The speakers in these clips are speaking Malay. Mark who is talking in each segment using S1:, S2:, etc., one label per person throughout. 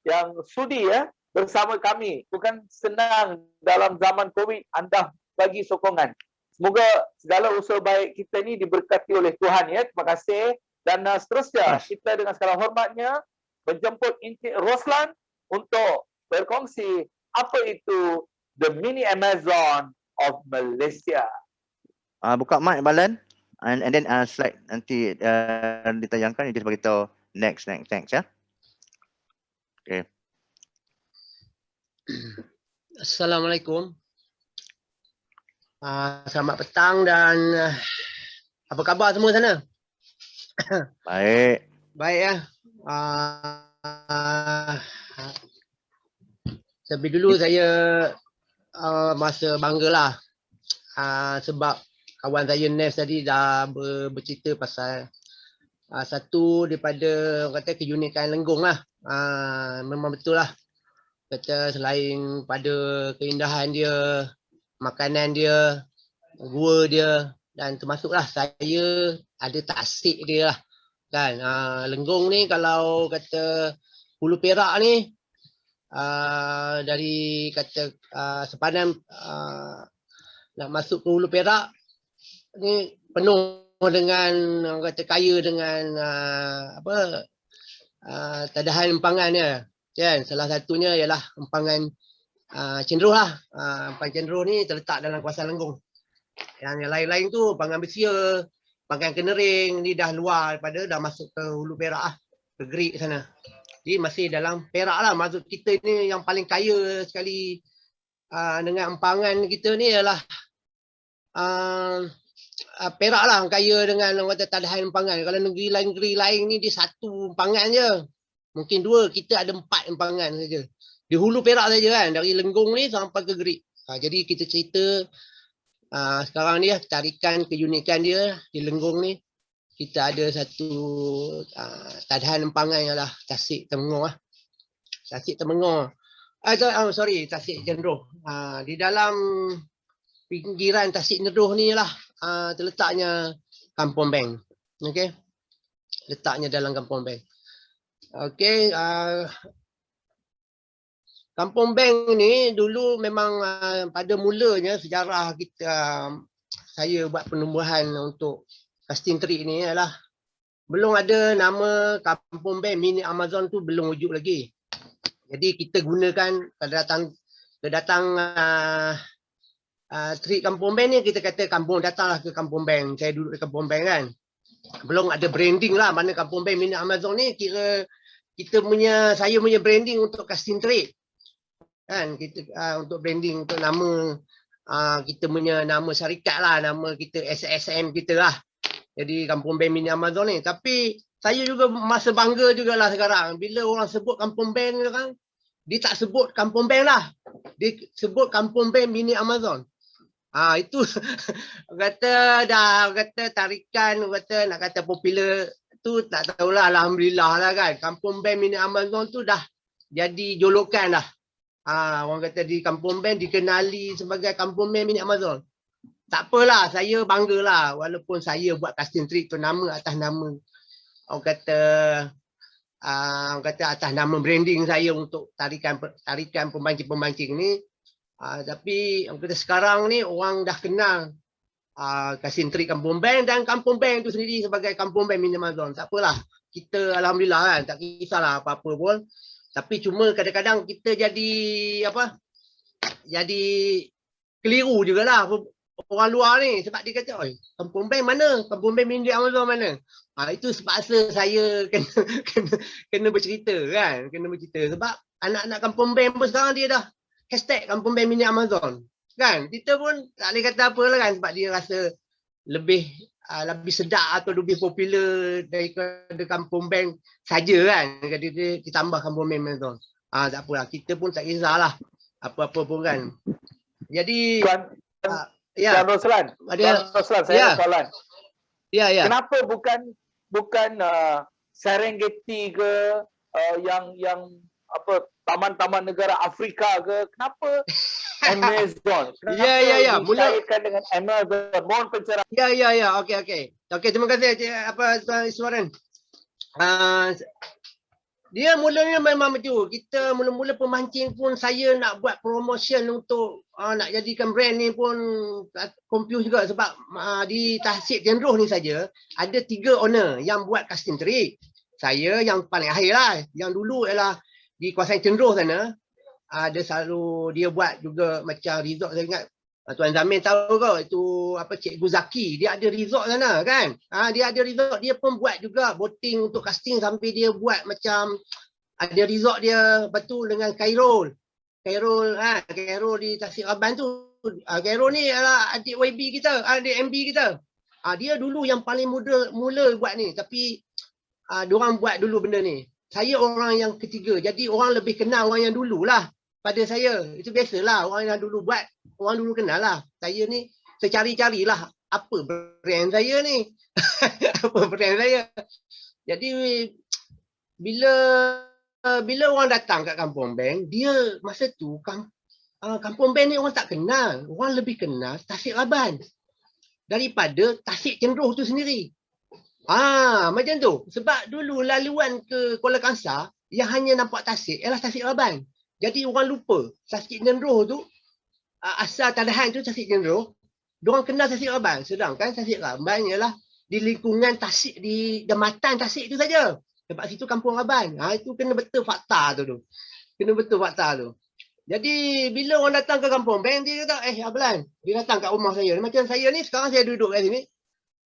S1: yang sudi bersama kami. Bukan senang dalam zaman COVID anda bagi sokongan. Semoga segala usaha baik kita ni diberkati oleh Tuhan Terima kasih dan seterusnya kita dengan segala hormatnya menjemput Encik Roslan untuk berkongsi apa itu the mini Amazon of Malaysia.
S2: Buka mic Balan and then slide nanti ditayangkan, dia beritahu next thanks ya. Okay.
S3: Assalamualaikum. Selamat petang dan apa khabar semua sana?
S2: Baik.
S3: Baik ya. Lebih dulu saya masa banggalah sebab kawan saya Nes tadi dah bercerita pasal satu daripada kata keunikan Lenggong lah. Memang betul lah. Kata selain pada keindahan dia, makanan dia, gua dia dan termasuklah saya ada tasik dia lah. Kan Lenggong ni kalau kata Hulu Perak ni dari kata sepadan nak masuk ke Hulu Perak ni penuh dengan orang kata kaya dengan tadahan empangan dia. Kan salah satunya ialah empangan cenderuh lah. Empangan cenderuh ni terletak dalam kawasan Lenggong. Yang lain-lain tu empangan Besia, empangan Kenering ni dah luar daripada dah masuk ke Hulu Perak lah. Ke Gerik sana. Jadi masih dalam Perak lah. Maksud kita ni yang paling kaya sekali dengan empangan kita ni ialah Perak lah, kaya dengan orang kata tadahan empangan. Kalau negeri lain ni dia satu empangan je. Mungkin dua, kita ada 4 empangan saja. Di Hulu Perak saja kan, dari Lenggong ni sampai ke Gerik. Jadi kita cerita sekarang ni tarikan keunikan dia di Lenggong ni. Kita ada satu tadahan empangan ialah Tasik Temenggong lah. Tasik Temenggong. Tasik Cenderuh. Di dalam pinggiran Tasik Cenderuh ni lah terletaknya Kampung Beng. Okey. Letaknya dalam Kampung Beng. Okey, Kampung Beng ni dulu memang pada mulanya sejarah kita saya buat penumbuhan untuk casting tree ni ialah belum ada nama Kampung Beng Mini Amazon tu belum wujud lagi. Jadi kita gunakan kedatang tree Kampung Beng ni kita kata datanglah ke Kampung Beng. Saya duduk di Kampung Beng kan. Belum ada branding lah mana Kampung Beng Mini Amazon ni kira saya punya branding untuk casting trade kan kita untuk branding untuk nama kita punya nama syarikat lah, nama kita SSM kita lah. Jadi Kampung Beng Mini Amazon ni, tapi saya juga masa bangga jugalah sekarang bila orang sebut Kampung Beng sekarang dia tak sebut Kampung Beng lah, dia sebut Kampung Beng Mini Amazon. Itu kata tarikan kata nak kata popular tu tak tahulah, alhamdulillah lah kan. Kampung Beng Mini Amazon tu dah jadi jolokan dah. Orang kata di Kampung Beng dikenali sebagai Kampung Beng Mini Amazon. Tak apalah, saya banggalah walaupun saya buat casting trip tu nama atas nama orang kata atas nama branding saya untuk tarikan pemancing-pemancing ni. Tapi orang kata sekarang ni orang dah kenal casting trip Kampung Beng dan Kampung Beng tu sendiri sebagai Kampung Beng Mini Amazon. Tak apalah, kita alhamdulillah kan, tak kisahlah apa-apa pun. Tapi cuma kadang-kadang kita jadi keliru jugalah orang luar ni sebab dia kata, "Oi, Kampung Beng mana? Kampung Beng Mini Amazon mana?" Itu sebabsa saya kena bercerita kan, kena bercerita sebab anak-anak Kampung Beng pun sekarang dia dah hashtag Kampung Beng Mini Amazon. Kan? Kita pun tak boleh kata apa lah kan sebab dia rasa lebih sedap atau lebih popular daripada Kampung Beng saja kan. Dia ditambah Kampung Beng Amazon. Tak apalah, kita pun tak kisahlah apa-apa pun kan. Jadi
S1: Tuan Roslan, saya ada soalan.
S3: Ya.
S1: Kenapa bukan Serengeti ke yang taman-taman negara Afrika ke? Kenapa Amazon?
S3: Ya.
S1: Dikaitkan dengan Amazon. Mohon pencerahan.
S3: Ya. Okey. Okey, terima kasih Tuan Iswaran. Dia mulanya memang macam kita mula-mula pemancing pun saya nak buat promotion untuk nak jadikan brand ni pun confuse juga sebab di Tasik Tenroh ni saja ada 3 owner yang buat casting trick. Saya yang paling akhir lah. Yang dulu ialah di kawasan Tenroh sana ada selalu dia buat juga macam resort. Saya ingat Tuan Zamin tahu kau itu apa Cikgu Zaki, dia ada resort sana kan. Dia ada resort, dia pun buat juga boating untuk casting sampai dia buat macam ada resort dia betul dengan Khairul. Khairul di Tasik Raban tu. Khairul ni adalah adik YB kita, adik MB kita. Dia dulu yang paling mula buat ni tapi diorang buat dulu benda ni. Saya orang yang ketiga. Jadi orang lebih kenal orang yang dululah pada saya. Itu biasalah orang yang dulu buat. Orang dulu kenal lah. Saya ni saya cari-carilah apa brand saya ni. Apa brand saya. Jadi bila orang datang kat Kampung Beng, dia masa tu Kampung Beng ni orang tak kenal. Orang lebih kenal Tasik Raban daripada Tasik Tenroh tu sendiri. Macam tu. Sebab dulu laluan ke Kuala Kangsar yang hanya nampak Tasik ialah Tasik Raban. Jadi orang lupa Tasik Tenroh tu asal tadahan tu Tasik Tenroh, diorang kenal Tasik Raban. Sedangkan Tasik Raban ialah di lingkungan Tasik, di Dematan Tasik tu saja. Sebab situ Kampung Raban. Itu kena betul fakta tu. Kena betul fakta tu. Jadi bila orang datang ke Kampung Beng, dia kata, Ablan, dia datang kat rumah saya. Macam saya ni, sekarang saya duduk kat sini.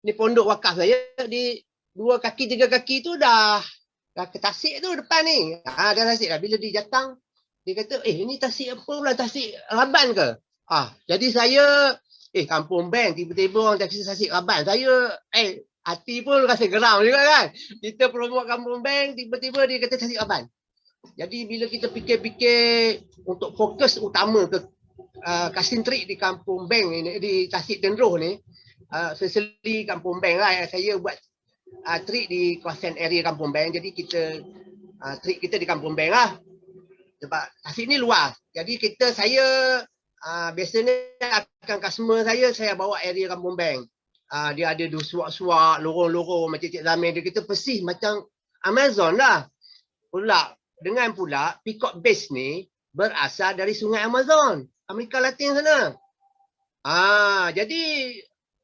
S3: Ni pondok wakaf saya, di 2 kaki 3 kaki tu dah ke Tasik tu depan ni. Dah Tasik dah. Bila dia datang, dia kata, ini Tasik apa pula? Tasik Raban ke? Jadi saya, Kampung Beng, tiba-tiba orang Tasik Raban. Saya, hati pun rasa geram juga kan. Kita promote Kampung Beng, tiba-tiba dia kata Tasik Raban. Jadi bila kita fikir-fikir untuk fokus utama ke casting trick di Kampung Beng ni, di Tasik Tenroh ni, especially Kampung Beng lah. Saya buat trick di kawasan area Kampung Beng. Jadi kita trick kita di Kampung Beng lah. Sebab Tasik ni luas. Jadi saya biasanya akan customer saya bawa area Kampung Beng. Dia ada suak-suak, lorong-lorong macam Cik Zamin. Dia kata persih macam Amazon lah. Dengan pula Peacock Base ni berasal dari Sungai Amazon, Amerika Latin sana. Jadi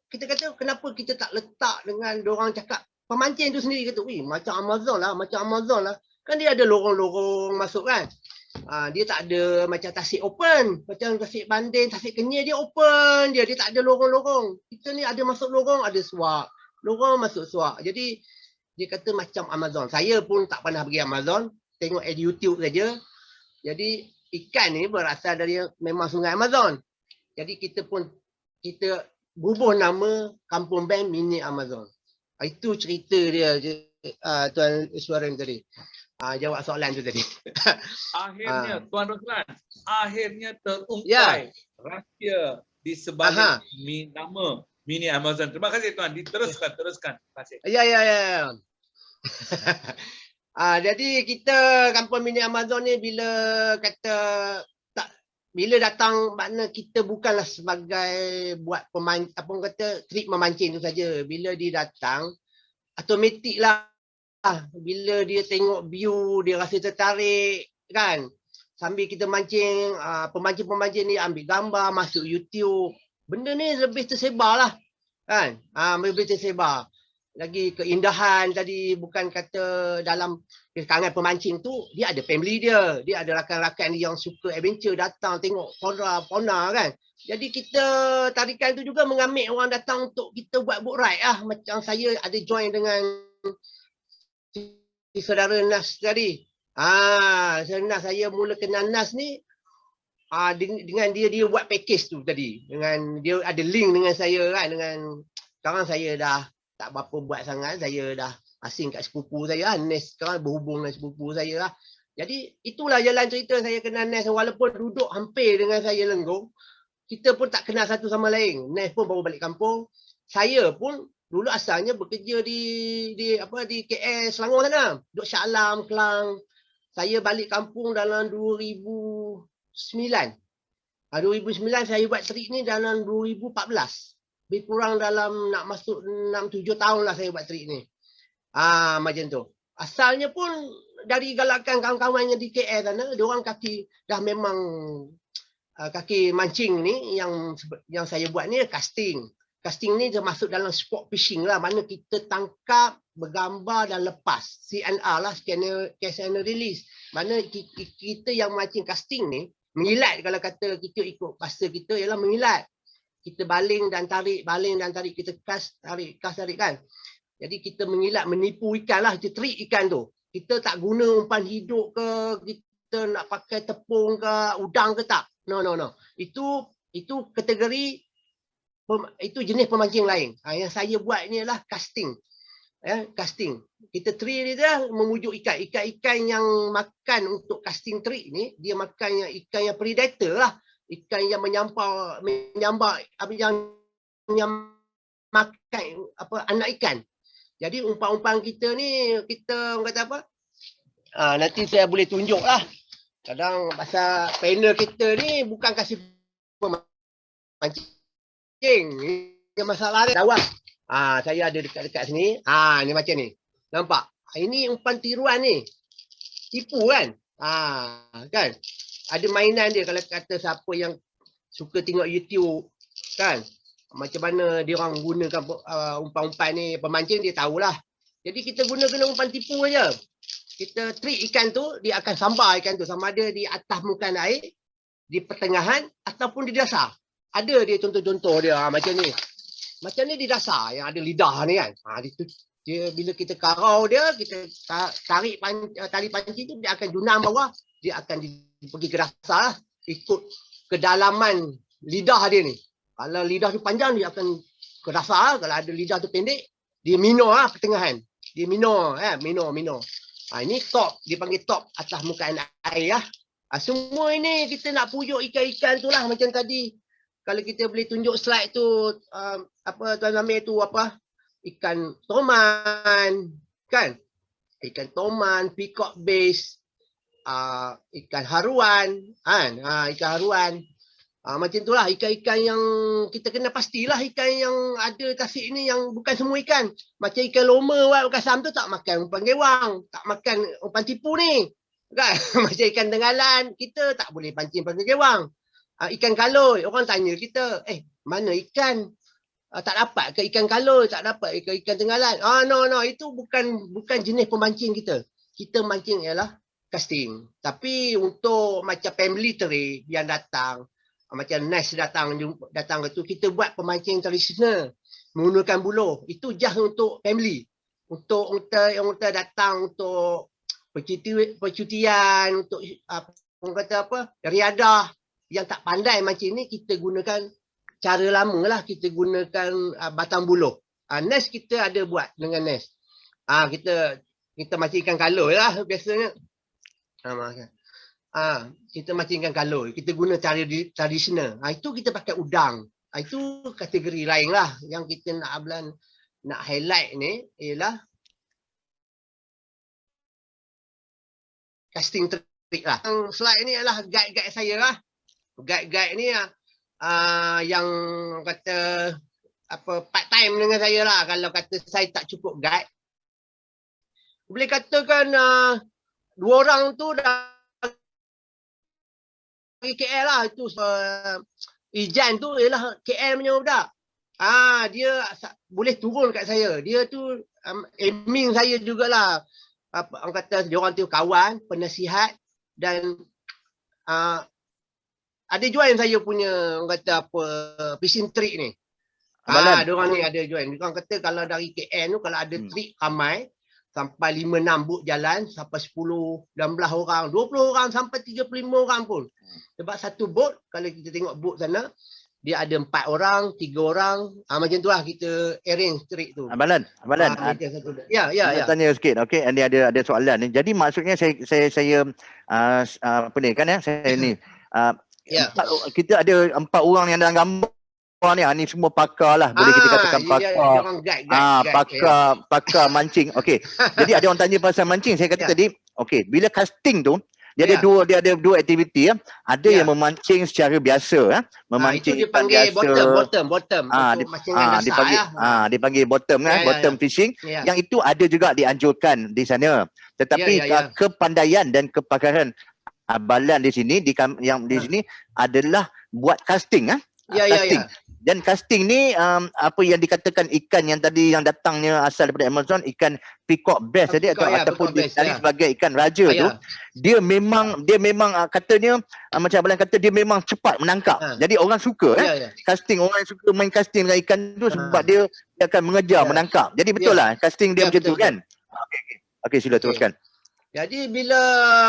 S3: kita kata kenapa kita tak letak dengan diorang cakap pemancing tu sendiri kata, macam Amazon lah. Kan dia ada lorong-lorong masuk kan. Dia tak ada macam Tasik open. Macam Tasik Banding, Tasik Kenyir dia open. Dia tak ada lorong-lorong. Kita ni ada masuk lorong, ada suak. Lorong masuk suak. Jadi dia kata macam Amazon. Saya pun tak pernah pergi Amazon. Tengok di YouTube saja. Jadi ikan ni berasal dari memang Sungai Amazon. Jadi kita bubuh nama Kampung Beng Mini Amazon. Itu cerita dia Tuan Iswaran tadi. Jawab soalan tu tadi.
S4: Akhirnya Tuan Roslan, terungkai rahsia di sebalik nama Mini Amazon. Terima kasih Tuan. Diteruskan. Terima kasih.
S3: Ya. Jadi kita Kampung Mini Amazon ni bila datang makna kita bukanlah sebagai buat trik memancing tu saja. Bila dia datang automatik lah. Bila dia tengok view dia rasa tertarik kan. Sambil kita mancing, pemancing-pemancing ni ambil gambar masuk YouTube. Benda ni lebih tersebar lah kan. Lebih tersebar. Lagi keindahan tadi bukan kata dalam kalangan pemancing tu dia ada family dia ada rakan-rakan yang suka adventure datang tengok fauna kan. Jadi kita tarikan tu juga mengambil orang datang untuk kita buat boat ride lah. Macam saya ada join dengan saudara Nas tadi. Saya mula kenal Nas ni dengan dia buat package tu tadi. Dengan dia ada link dengan saya kan. Dengan sekarang saya dah tak berapa buat sangat, saya dah asing kat sepupu saya lah. Nes sekarang berhubung dengan sepupu saya lah. Jadi itulah jalan cerita saya kenal Nes. Walaupun duduk hampir dengan saya Lenggong, kita pun tak kenal satu sama lain. Nes pun baru balik kampung. Saya pun dulu asalnya bekerja di KL Selangor sana. Duduk Shah Alam, Kelang. Saya balik kampung dalam 2009. 2009 saya buat trik ni dalam 2014. Lebih kurang dalam nak masuk 6-7 tahun lah saya buat trik ni. Macam tu. Asalnya pun dari galakan kawan-kawannya di KL sana, diorang kaki dah memang kaki mancing ni yang saya buat ni casting. Casting ni dia masuk dalam sport fishing lah, mana kita tangkap, bergambar dan lepas. CNR lah, catch and release. Mana kita yang mancing casting ni, mengilat kalau kata kita ikut bahasa kita ialah mengilat. Kita baling dan tarik, kita tarik kan. Jadi kita mengilat, menipu ikan lah, kita trik ikan tu. Kita tak guna umpan hidup ke, kita nak pakai tepung ke, udang ke tak. No. Itu kategori, itu jenis pemancing lain. Yang saya buat ni adalah casting. Casting. Kita trik dia memujuk ikan. Ikan-ikan yang makan untuk casting trik ni, dia makan ikan yang predator lah. Ikan yang menyambar yang makan anak ikan. Jadi umpan-umpan kita ni, kita kata apa? Nanti saya boleh tunjuk lah. Kadang pasal panel kita ni bukan kasih pemancing. Ini masalah dia. Dawah. Saya ada dekat-dekat sini. Ni macam ni. Nampak? Ini umpan tiruan ni. Tipu kan? Kan? Ada mainan dia kalau kata siapa yang suka tengok YouTube kan. Macam mana dia orang gunakan umpan-umpan ni, pemancing dia tahulah. Jadi kita guna umpan tipu aja. Kita trik ikan tu, dia akan sambar ikan tu sama ada di atas muka air, di pertengahan ataupun di dasar. Ada dia contoh-contoh dia macam ni. Macam ni di dasar yang ada lidah ni kan. Dia bila kita karau dia, kita tarik tali pancing tu, dia akan junam bawah, dia akan pergi ke dasar, ikut kedalaman lidah dia ni. Kalau lidah tu panjang, dia akan ke dasar. Kalau ada lidah tu pendek, dia minor pertengahan. Dia minor. Ini top. Dia panggil top atas muka air. Semua ini kita nak pujuk ikan-ikan tu lah. Macam tadi. Kalau kita boleh tunjuk slide tu. Tuan Amir tu apa? Ikan toman. Kan? Ikan toman, peacock bass. Ikan haruan. Ikan haruan. Macam itulah ikan-ikan yang kita kena pastilah ikan yang ada tasik ni yang bukan semua ikan. Macam ikan loma bukan sam tu tak makan umpan gewang, tak makan umpan tipu ni. Kan? Macam ikan tenggalan, kita tak boleh pancing umpan gewang. Ikan kaloi, orang tanya kita, mana ikan? Tak dapat ke ikan kaloi, tak dapat ke ikan tenggalan? No, itu bukan jenis pemancing kita. Kita mancing ialah casting. Tapi untuk macam family trade yang datang, macam Nes datang tu, kita buat pemancing tradisional menggunakan buluh. Itu just untuk family. Untuk yang datang untuk percutian, untuk orang kata apa, riadah yang tak pandai macam ni, kita gunakan cara lama lah, kita gunakan batang buluh. Nes kita ada buat dengan Nes. Kita mancing ikan kaloi lah biasanya. Kita mancing ikan kaloi, kita guna cara tradisional. Itu kita pakai udang. Itu kategori lain lah. Yang kita nak highlight ni ialah casting trick lah. Slide ni adalah guide-guide saya lah. Guide-guide ni yang kata part time dengan saya lah. Kalau kata saya tak cukup guide, boleh katakan 2 orang tu dah KL lah. Itu Ijan tu ialah KL punya budak. Dia boleh turun kat saya. Dia tu aiming saya jugalah. Orang kata dia orang tu kawan, penasihat dan ada join saya punya orang kata fishing trick ni. Dia orang ni ada join. Dia orang kata kalau dari KL tu kalau ada trick ramai sampai 5-6 bot jalan, sampai 10, 16 orang, 20 orang sampai 35 orang pun. Sebab satu bot, kalau kita tengok bot sana, dia ada 4 orang, 3 orang. Macam tu lah kita arrange trick tu.
S2: Abalan.
S3: Ya.
S2: Tanya sikit, okey. Dia ada soalan ni. Jadi maksudnya saya apa ni kan saya ni. Kita ada 4 orang yang dalam gambar ni semua pakar lah, boleh kita katakan pakar mancing. Okey. Jadi ada orang tanya pasal mancing, saya kata tadi, okey, bila casting tu Dia ada dua aktiviti ya. Ada yang memancing secara biasa ya. Memancing
S3: itu
S2: ikan
S3: dipanggil
S2: biasa.
S3: bottom untuk mancingan dasar
S2: dipanggil bottom kan, bottom fishing. Yang itu ada juga dianjurkan di sana. Tetapi kepandaian dan kepakaran abalan di sini di sini adalah buat casting casting. Dan casting ni apa yang dikatakan ikan yang tadi yang datangnya asal daripada Amazon, ikan peacock bass tadi ataupun dikenali sebagai ikan raja tu, dia memang katanya macam abalan kata dia memang cepat menangkap. Jadi orang suka casting, orang yang suka main casting dengan ikan tu sebab dia akan mengejar menangkap. Jadi betul lah casting dia macam tu kan. Okey sila teruskan.
S3: Jadi bila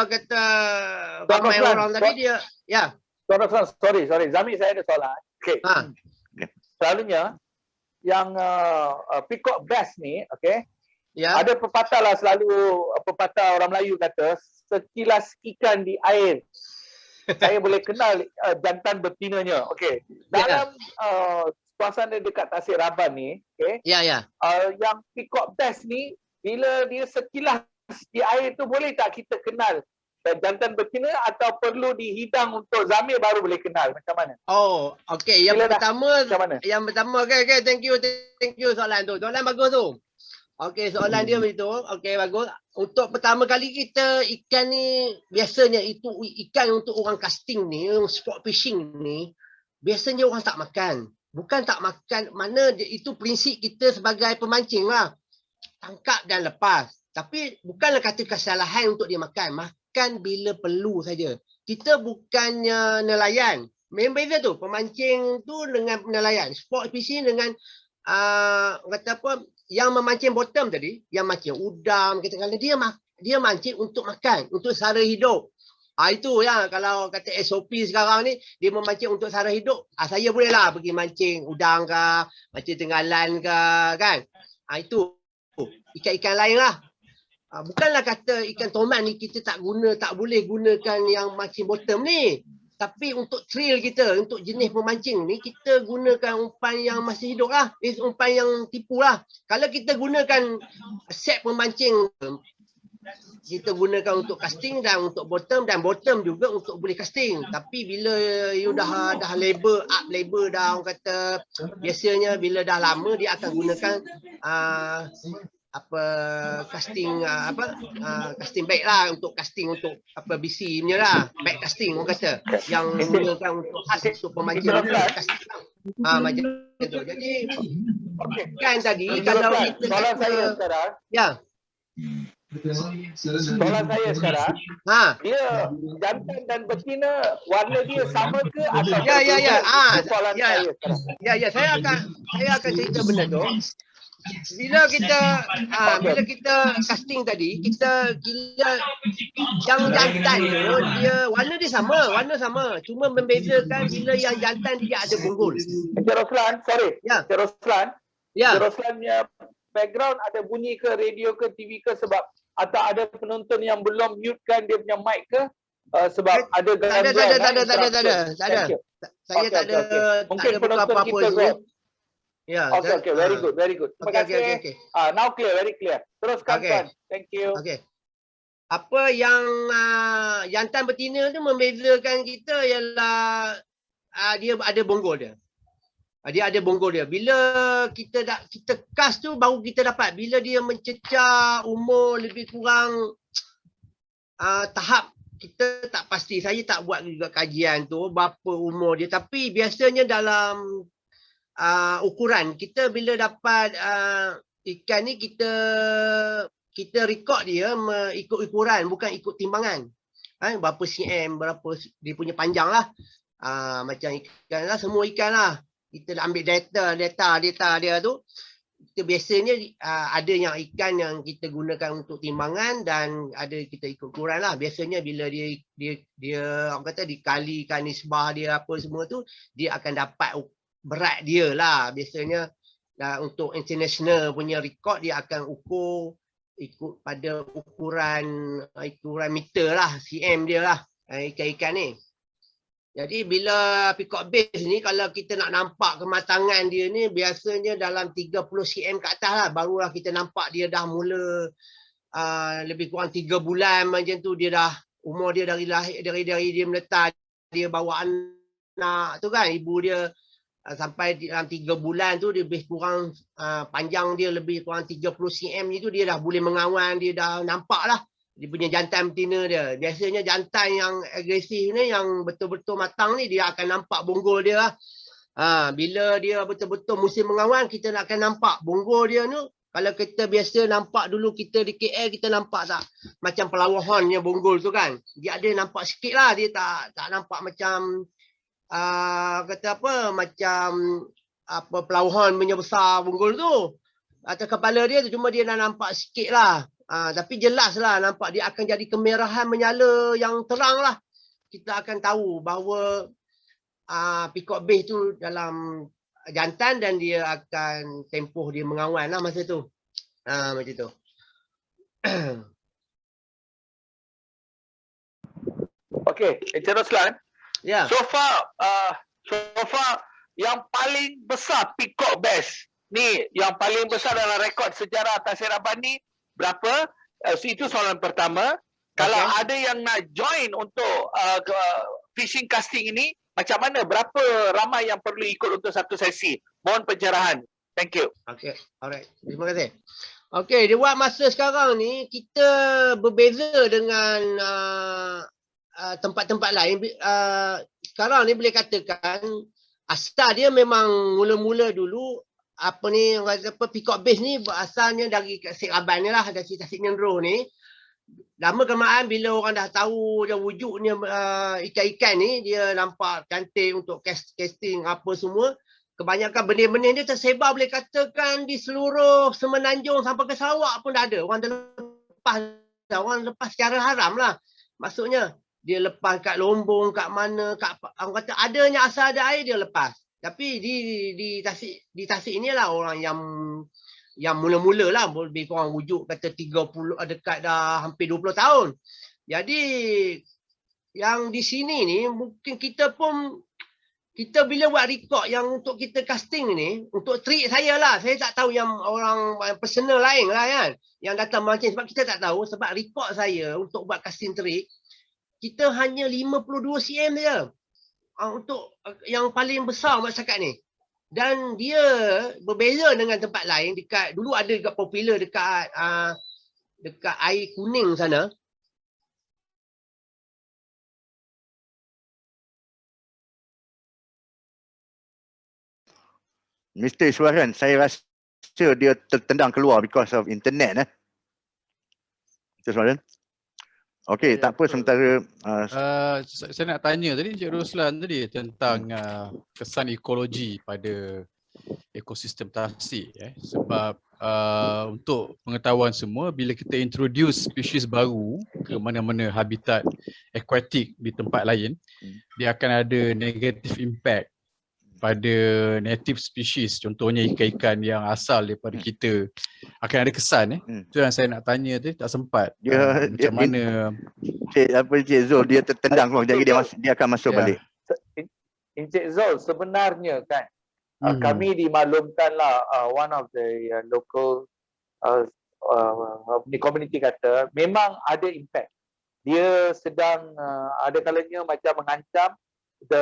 S3: kata ramai orang tadi dia
S1: sorry Zami, saya ada soalan. Okey. Selalunya yang peacock bass ni, okey. Ada pepatah lah, selalu pepatah orang Melayu kata sekilas ikan di air saya boleh kenal jantan betinanya. Okey. Dalam suasana dekat Tasik Raban ni, okey. Yang peacock bass ni bila dia sekilas di air tu boleh tak kita kenal jantan betina atau perlu dihidang untuk Zamir baru boleh kenal? Macam mana?
S3: Oh, okey. Yang pertama, okay, thank you soalan tu. Soalan bagus tu. Okey, soalan dia begitu. Okey, bagus. Untuk pertama kali kita ikan ni, biasanya itu ikan untuk orang casting ni, sport fishing ni, biasanya orang tak makan. Bukan tak makan, mana itu prinsip kita sebagai pemancing lah. Tangkap dan lepas. Tapi bukanlah kata kesalahan untuk dia makan. Makan bila perlu saja. Kita bukannya nelayan. Memang beza tu. Pemancing tu dengan nelayan. Sport fishing dengan kata apa, yang memancing bottom tadi, yang mancing udang, dia mancing untuk makan, untuk sara hidup. Itu ya, kalau kata SOP sekarang ni, dia memancing untuk sara hidup. Saya boleh lah pergi mancing udang ke, mancing tenggalan ke, kan. Itu ikan-ikan lain lah. Bukanlah kata ikan tomat ni kita tak boleh gunakan yang mancing bottom ni. Tapi untuk thrill kita, untuk jenis pemancing ni, kita gunakan umpan yang masih hidup lah. Umpan yang tipu lah. Kalau kita gunakan set pemancing, kita gunakan untuk casting dan untuk bottom, dan bottom juga untuk boleh casting. Tapi bila you dah label dah, orang kata biasanya bila dah lama dia akan gunakan casting casting bag lah, untuk casting untuk BC punya lah, bag casting orang kata yang gunakan untuk khas untuk pemancing casting macam tu. Jadi kan tadi kalau kita
S1: soalan saya sekarang dia jantan dan betina warna dia sama ke atau
S3: saya akan cerita benda tu. Bila kita casting tadi, kita yang jantan tu dia warna sama, cuma membezakan bila yang jantan dia ada bonggol.
S1: Roslan, Roslannya background ada bunyi ke radio ke TV ke, sebab atau ada penonton yang belum mute kan dia punya mic ke? Sebab ada gangguan.
S3: Tak ada. Saya tak ada.
S1: Mungkin penonton kita Zoom. Okay, very good. Terima kasih.
S3: Okay.
S1: Now clear, very clear. Teruskan tuan. Thank you.
S3: Okay. Apa yang jantan betina tu membezakan kita ialah dia ada bonggol dia. Dia ada bonggol dia. Bila kita cast tu baru kita dapat. Bila dia mencecah umur lebih kurang tahap, kita tak pasti. Saya tak buat juga kajian tu berapa umur dia. Tapi biasanya dalam ukuran kita, bila dapat ikan ni, kita rekod dia ikut ukuran, bukan ikut timbangan. Berapa cm, berapa dia punya panjang lah. Macam ikan lah, semua ikan lah. Kita ambil data dia tu. Kita biasanya ada yang ikan yang kita gunakan untuk timbangan dan ada kita ikut ukuran lah. Biasanya bila dia orang kata dikalikan nisbah dia apa semua tu, dia akan dapat berat dia lah. Biasanya untuk international punya rekod dia akan ikut pada ukuran meter lah, cm dia lah ikan-ikan ni. Jadi bila peacock bass ni, kalau kita nak nampak kematangan dia ni, biasanya dalam 30 cm ke atas lah, barulah kita nampak dia dah mula lebih kurang 3 bulan macam tu, dia dah umur dia dari lahir, dari dia meletak, dia bawa anak tu kan, ibu dia sampai dalam 3 bulan tu dia lebih kurang panjang dia lebih kurang 30 cm itu dia dah boleh mengawan, dia dah nampak lah dia punya jantan betina dia. Biasanya jantan yang agresif ni, yang betul-betul matang ni, dia akan nampak bonggol dia lah. Bila dia betul-betul musim mengawan, kita nak akan nampak bonggol dia ni. Kalau kita biasa nampak dulu kita di KL, kita nampak tak macam pelawahannya bonggol tu kan, dia ada nampak sikit lah, dia tak nampak macam kata apa, macam apa pelawahan punya besar bonggol tu atas kepala dia tu, cuma dia dah nampak sikit lah. Tapi jelas lah nampak dia akan jadi kemerahan menyala yang terang lah. Kita akan tahu bahawa peacock base tu dalam jantan dan dia akan tempoh dia mengawan lah masa tu. Macam tu.
S1: Okey, teruskan.
S3: Ya.
S1: So far yang paling besar peacock base ni, yang paling besar dalam rekod sejarah Tasir Rabani berapa? Itu soalan pertama. Kalau ada yang nak join untuk fishing casting ini, macam mana? Berapa ramai yang perlu ikut untuk satu sesi? Mohon pencerahan. Thank you.
S3: Okey, alright. Terima kasih. Okey, dia buat masa sekarang ni kita berbeza dengan tempat-tempat lain. Sekarang ni boleh katakan asal dia memang mula-mula dulu apa ni, peacock base ni asalnya dari Tasik Raban ni lah, dari Tasik Nyendro ni. Lama kelamaan bila orang dah tahu dia wujudnya ikan-ikan ni, dia nampak cantik untuk casting apa semua. Kebanyakan benih-benih dia tersebar boleh katakan di seluruh Semenanjung sampai ke Sarawak pun dah ada. Orang lepas secara haram lah. Maksudnya dia lepas kat Lombong, kat mana, orang kata adanya asal ada air dia lepas. Tapi di Tasik inilah orang yang mula-mula lah, lebih kurang wujud kata 30, dekat dah hampir 20 tahun. Jadi yang di sini ni mungkin kita bila buat rekod yang untuk kita casting ni, untuk trik saya lah, saya tak tahu yang orang personal lain lah kan, yang datang mancing, sebab kita tak tahu, sebab rekod saya untuk buat casting trik, kita hanya 52 cm je. Untuk yang paling besar masyarakat ni. Dan dia berbeza dengan tempat lain. Dulu ada dekat popular dekat air kuning sana.
S2: Mr. Iswaran, saya rasa dia tertendang keluar because of internet. Mr. Iswaran. Okey, tak apa sementara
S5: saya nak tanya tadi Encik Roslan tadi tentang kesan ekologi pada ekosistem tasik sebab untuk pengetahuan semua, bila kita introduce spesies baru ke mana-mana habitat aquatic di tempat lain, dia akan ada negative impact pada native species, contohnya ikan-ikan yang asal daripada kita, akan ada kesan. Itu yang saya nak tanya tadi, tak sempat. Macam mana
S2: Encik Zul, dia tertendang keluar, jadi dia akan masuk balik.
S1: Encik Zul, sebenarnya kan kami dimaklumkanlah one of the local community kata memang ada impact. Dia sedang ada kalanya macam mengancam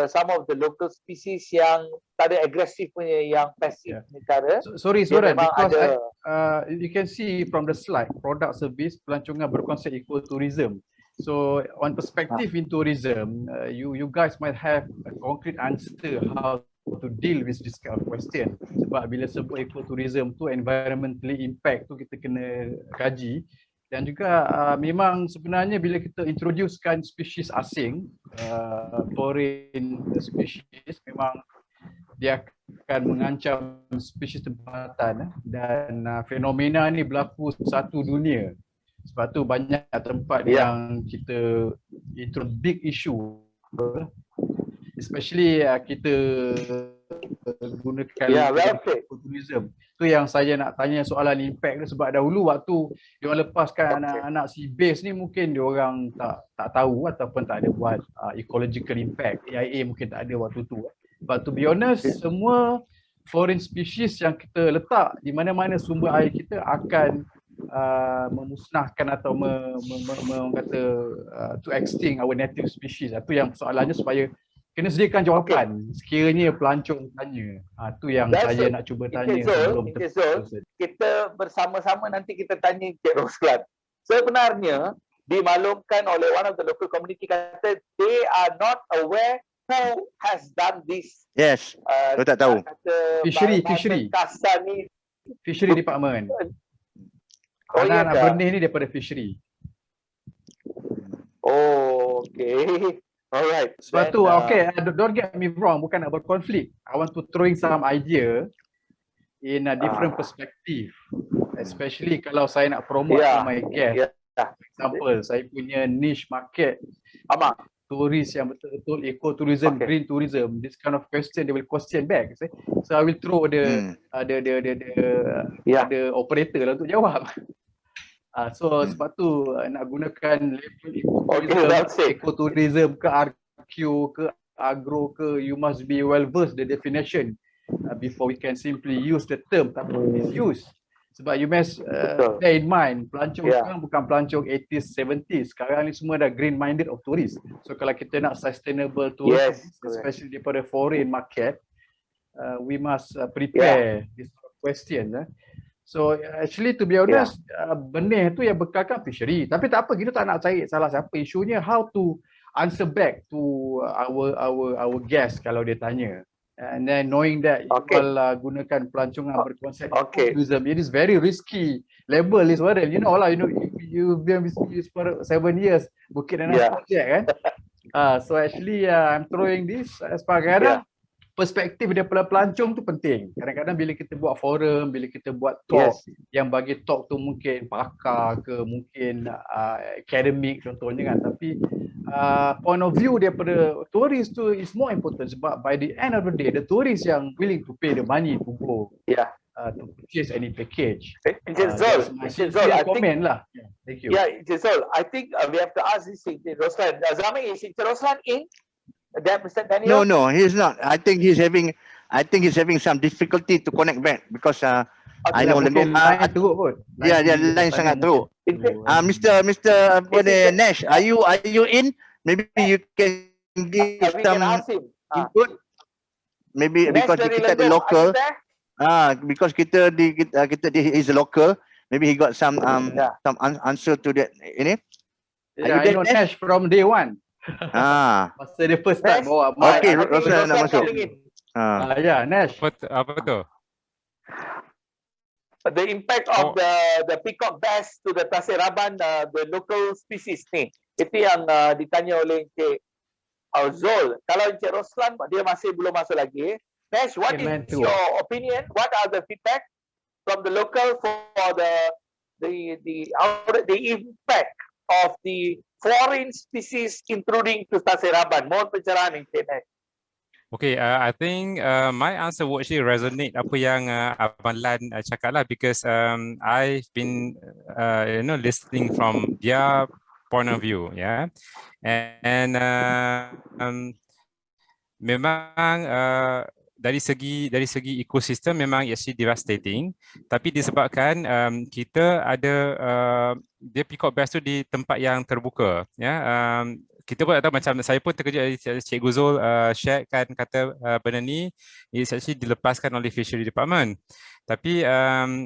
S1: some of the local species yang tak ada agresif punya, yang pasif negara.
S5: Sorry, because you can see from the slide, product service pelancongan berkonsep ecotourism. So on perspective in tourism, you guys might have a concrete answer how to deal with this kind of question. Sebab bila sebut ecotourism tu environmentally impact tu kita kena kaji. Dan juga memang sebenarnya bila kita introducekan spesies asing, foreign species, memang dia akan mengancam spesies tempatan dan fenomena ni berlaku satu dunia. Sebab tu banyak tempat yang kita big issue, especially kita gunakan tourism. Tu yang saya nak tanya soalan impact tu, sebab dahulu waktu dia orang lepaskan anak-anak sea base ni, mungkin dia orang tak tahu ataupun tak ada buat ecological impact. AIA mungkin tak ada waktu tu. But to be honest, semua foreign species yang kita letak di mana-mana sumber air kita akan memusnahkan atau kata to extinct our native species. Itu yang soalannya supaya kena sediakan jawapan sekiranya pelancong tanya. Tu yang saya nak cuba tanya sebelum
S1: kita bersama-sama nanti kita tanya Cik Roslan. Sebenarnya dimaklumkan oleh one of the local community kata they are not aware who has done this.
S2: Yes. Saya tak tahu.
S5: Fishery
S1: kasar ni.
S5: Fishery department.
S1: Oh,
S5: anak benih ni daripada fishery.
S1: Oh, okay. Alright.
S5: Sebab tu, don't get me wrong, bukan nak berkonflik. I want to throw in some idea in a different perspective. Especially kalau saya nak promote to my guest. For example, saya punya niche market. Turis yang betul-betul eco-tourism, green tourism. This kind of question, they will question back. So I will throw the operator lah untuk jawab. So sebab tu nak gunakan label eco-tourism ke RQ ke agro ke, you must be well versed the definition before we can simply use the term tanpa misuse. Sebab you must bear in mind, pelancong sekarang bukan pelancong 80s, 70s. Sekarang ni semua dah green minded of tourist. So kalau kita nak sustainable tourism, especially daripada foreign market, we must prepare this sort of questions. So actually to be honest, benih tu yang bekalkan fishery. Tapi tak apa, kita tak nak cari salah siapa. Isunya how to answer back to our guest kalau dia tanya. And then knowing that you will gunakan pelancongan berkonsep tourism, it is very risky. Label is what you know lah. You know, you've been with me for 7 years. Bukit Nanas project kan. So actually I'm throwing this as kadang perspektif daripada pelancong tu penting. Kadang-kadang bila kita buat forum, bila kita buat talk, yang bagi talk tu mungkin pakar ke, mungkin akademik contohnya kan. Tapi point of view daripada tourist tu is more important sebab by the end of the day, the tourist yang willing to pay the money to go to purchase any package.
S1: Zul, I think
S5: lah. Thank you.
S1: Zul, I think we have to ask this thing. Roslan, Zami, is Roslan in? Mr. Daniel?
S2: No, he's not. I think he's having some difficulty to connect back because I know
S5: line teruk pun.
S2: Line sangat teruk. Mr. Nash, are you in? Maybe you can give some input. Maybe because kita the local. Because kita is a local. Maybe he got some answer to that. Ini.
S5: I know Nash from day one. Masa dia first start bawa mic.
S2: Okay, Roslan nak masuk.
S5: Nash.
S6: Apa tu?
S1: The impact of the peacock bass to the Tasik Raban, the local species ni. Itu yang ditanya oleh Encik Zul. Kalau Encik Roslan dia masih belum masuk lagi. Nash, what is your opinion? What are the feedback from the local for the impact of the foreign species intruding to Tasik Raban? Mohon pencerahan Encik Nash.
S6: Okay, I think my answer would actually resonate apa yang Abang Lan cakap lah, because I've been listening from their point of view, and memang dari segi ekosistem memang actually devastating, tapi disebabkan kita ada dia peacock bass tu di tempat yang terbuka, kita pun tak tahu, macam saya pun terkejut Cikgu Zul share kan, kata benda ni is actually dilepaskan oleh Fishery Department. Tapi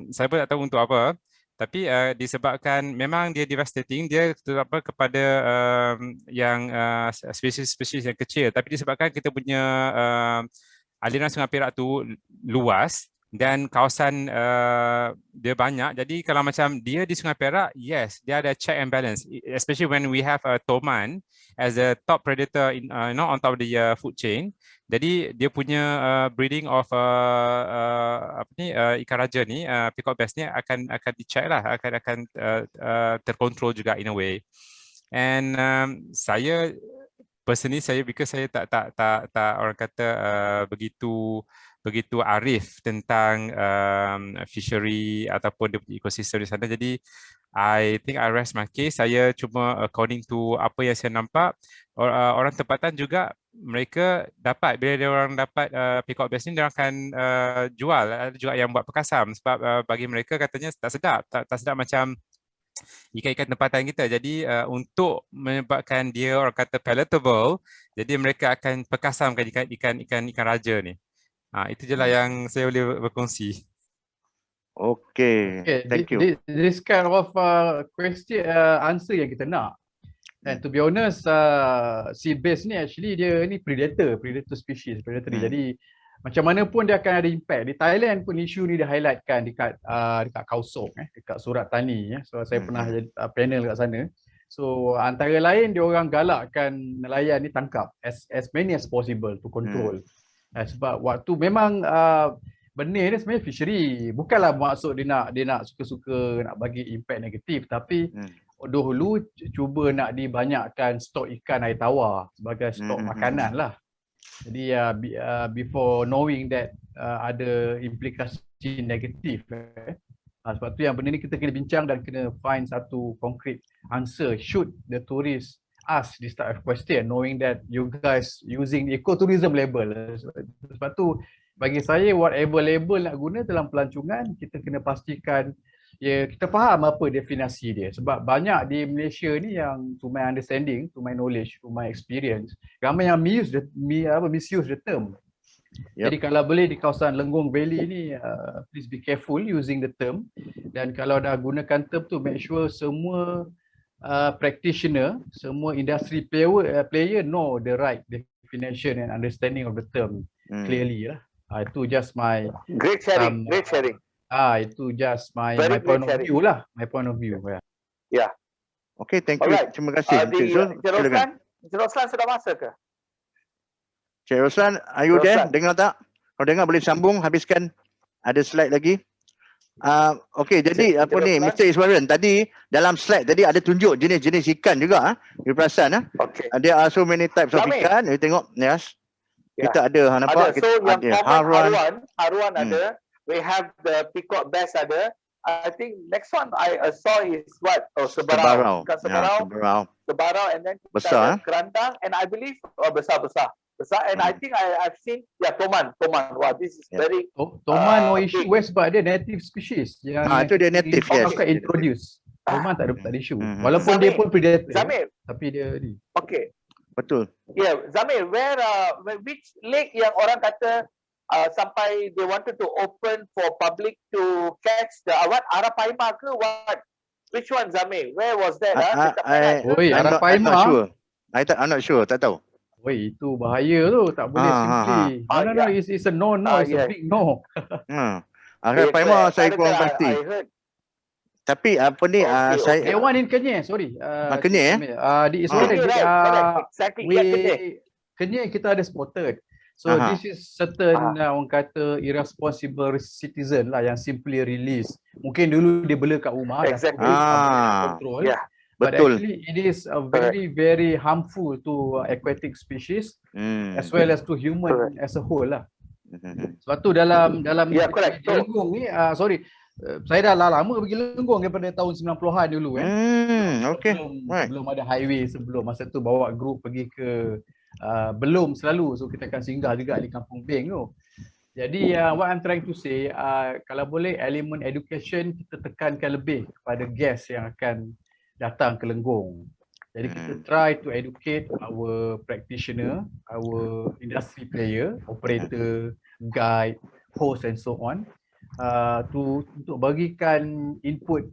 S6: saya pun tak tahu untuk apa. Tapi disebabkan memang dia devastating, dia terdapat kepada yang spesies yang kecil. Tapi disebabkan kita punya aliran Sungai Perak tu luas dan kawasan dia banyak. Jadi kalau macam dia di Sungai Perak, yes, dia ada check and balance, especially when we have a toman as a top predator on top of the food chain. Jadi dia punya breeding of ikan raja ni, peacock bass ni akan dicheck lah, akan terkontrol juga in a way. And saya personally, because saya tak orang kata begitu arif tentang fishery ataupun ekosistem di sana. Jadi I think I rest my case. Saya cuma according to apa yang saya nampak, orang tempatan juga mereka dapat, bila dia orang dapat peacock bass ni, dia akan jual. Ada juga yang buat perkasam sebab bagi mereka katanya tak sedap, tak sedap macam ikan-ikan tempatan kita. Jadi untuk menyebabkan dia orang kata palatable, jadi mereka akan perkasamkan ikan raja ni. Itu je lah yang saya boleh berkongsi.
S2: Okay, thank you.
S5: This kind of question answer yang kita nak. And to be honest, sea bass ni actually dia ni predator species, predatory. Jadi macam mana pun dia akan ada impact. Di Thailand pun isu ni dia highlightkan dekat Kausok, dekat Surat Tani. So saya pernah jadi panel kat sana. So antara lain dia orang galakkan nelayan ni tangkap as many as possible to control. Sebab waktu memang benih ni sebenarnya fishery, bukanlah maksud dia nak suka-suka nak bagi impact negatif, tapi dahulu cuba nak dibanyakkan stok ikan air tawar sebagai stok makanan lah. Jadi before knowing that ada implikasi negatif, sebab tu yang benda ni kita kena bincang dan kena find satu concrete answer. Should the tourist ask this type of question, knowing that you guys using ecotourism label. Sebab tu bagi saya whatever label nak guna dalam pelancongan, kita kena pastikan kita faham apa definisi dia. Sebab banyak di Malaysia ni yang to my understanding, to my knowledge, to my experience, ramai yang misuse the term. Jadi kalau boleh di kawasan Lenggong Valley ni, please be careful using the term. Dan kalau dah gunakan term tu, make sure semua practitioner, semua industry player know the right definition and understanding of the term clearly lah. Itu just my
S1: great sharing.
S5: Itu just my point of view lah. My point of view.
S1: Yeah.
S2: Okay, thank you. Terima kasih.
S1: Encik Roslan sudah masuk ke?
S2: Encik Roslan, are you there? Dengar tak? Kalau dengar boleh sambung, habiskan. Ada slide lagi. Okay, jadi apa ni, Mr. Iswaran, tadi dalam slide tadi ada tunjuk jenis-jenis ikan juga. You perasan? Okay. There are so many types of ikan. You tengok, yes. Kita ada, nampak?
S1: So yang common haruan ada. We have the peacock bass ada. I think next one I saw is what? Sebarau. Sebarau, and then
S2: besar,
S1: kerandang, and I believe besar. And I think I've seen toman. Wow, this is very
S5: toman no issue sebab dia native species.
S2: Itu dia native, yes.
S5: Akan introduce. Toman tak ada issue. Walaupun dia pun predator.
S1: Zamir,
S5: tapi dia ni.
S1: Okay.
S2: Betul.
S1: Yeah, Zamir, which lake yang orang kata sampai they wanted to open for public to catch the Arapaima ke what? Which one, Zamir? Where was that?
S5: Arapaima.
S2: I'm not sure, tak tahu.
S5: Woi, itu bahaya tu, tak boleh simply. No, it's a no, it's a big no.
S2: Arapaima saya kurang pasti. Tapi apa ni, saya
S5: that one in Kenyah, sorry.
S2: Kenyah
S5: di Kenyah kita ada spotted. So this is certain orang kata irresponsible citizen lah yang simply release. Mungkin dulu dia bela kat rumah.
S1: Exactly.
S5: Control. Yeah. But actually it is a very harmful to aquatic species as well as to human as a whole lah. Sebab tu dalam Lenggong ni, saya dah lama pergi Lenggong daripada tahun 90-an dulu Belum ada highway sebelum. Masa tu bawa group pergi ke belum selalu, so kita akan singgah juga di Kampung Beng tu. Jadi what I'm trying to say, kalau boleh elemen education kita tekankan lebih kepada guest yang akan datang ke Lenggong. Jadi kita try to educate our practitioner, our industry player, operator, guide, host and so on, untuk bagikan input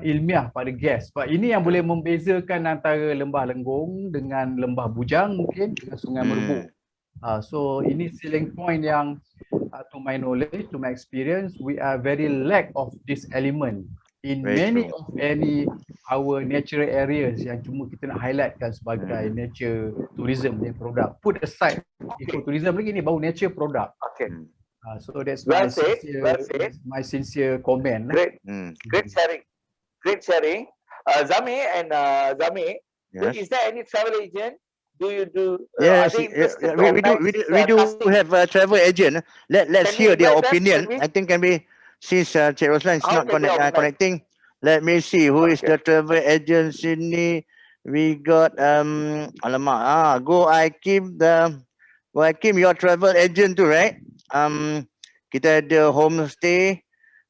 S5: ilmiah pada guest. Sebab ini yang boleh membezakan antara Lembah Lenggong dengan Lembah Bujang, mungkin dengan Sungai Merbuk. So ini selling point yang to my knowledge, to my experience, we are very lack of this element in many of our natural areas yang cuma kita nak highlightkan sebagai nature tourism dan produk. Put aside ecotourism lagi, ni baru nature product.
S1: Okay.
S5: So that's my sincere comment.
S1: Great sharing. Zami and Zami, is there any travel agent? Do you do?
S2: Yes, we do have a travel agent. Let's hear their opinion. I think can be, since Cik Roslan is not connecting. Let me see who is
S1: Okay.
S2: the travel agency ni. We got alamak, Go Hakim, your travel agent tu, right? Kita ada homestay,